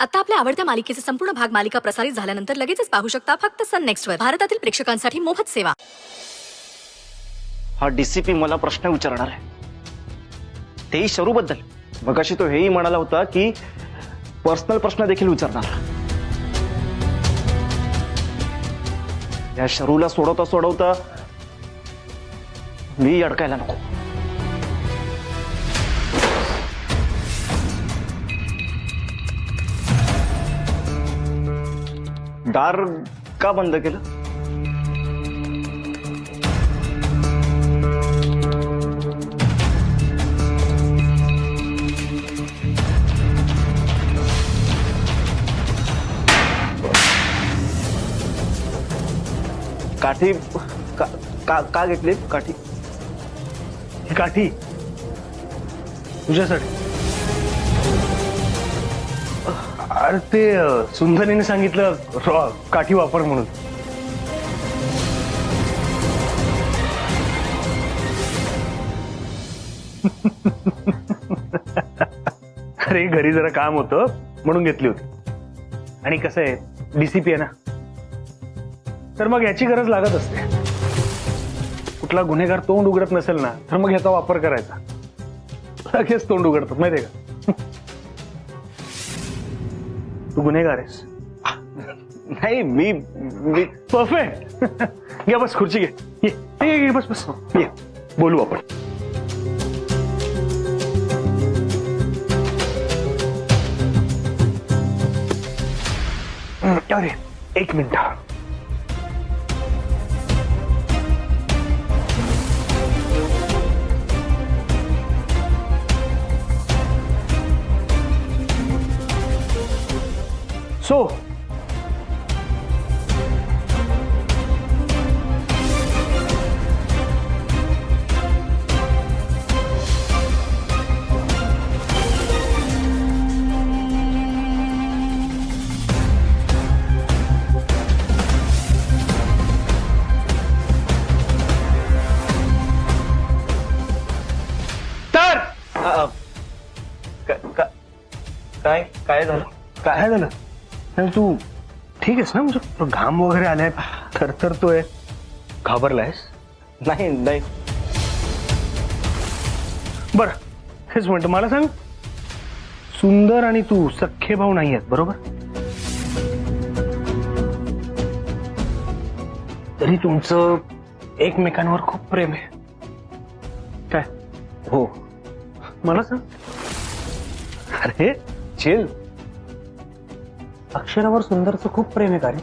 आता आपल्या आवडत्या मालिकेचे संपूर्ण भाग मालिका प्रसारित झाल्यानंतर लगेचच पाहू शकता फक्त सन नेक्स्टवर. भारतातील प्रेक्षकांसाठी मोफत सेवा. हा डीसीपी मला प्रश्न विचारणार आहे, तेही शरू बद्दल. मगाशी तो हेही म्हणाला होता की पर्सनल प्रश्न देखील विचारणार. या शरूला सोडवता सोडवता मी अडकायला नको. दार का बंद केलं? काठी का घेतली? काठी ही काठी तुझ्यासाठी. अरे ते सुंदरीने सांगितलं काठी वापर म्हणून. अरे घरी जरा काम होतं म्हणून घेतली होती. आणि कसं आहे, डीसीपी आहे ना, तर मग याची गरज लागत असते. कुठला गुन्हेगार तोंड उघडत नसेल ना, तर मग याचा वापर करायचा. लगेच तोंड उघडतात, माहितीये का? तू गुन्हेगार आहेस? नाही, मी परफेक्ट. घ्या बस, खुर्ची घे. ये बस बस, ये बोलू आपण. अरे एक मिनिट. सो काय झालं? काय झालं? तू ठीक आहेस ना? म्हणजे घाम वगैरे आलाय, थरथरतोय, घाबरलायस? नाही नाही. बरं, हेच म्हणतो, मला सांग, सुंदर आणि तू सख्खे भाऊ नाही आहेत बरोबर? तरी तुमचं एकमेकांवर खूप प्रेम आहे काय? हो. मला सांग. अरे चिल. अक्षरावर सुंदरचं खूप प्रेम आहे का रे?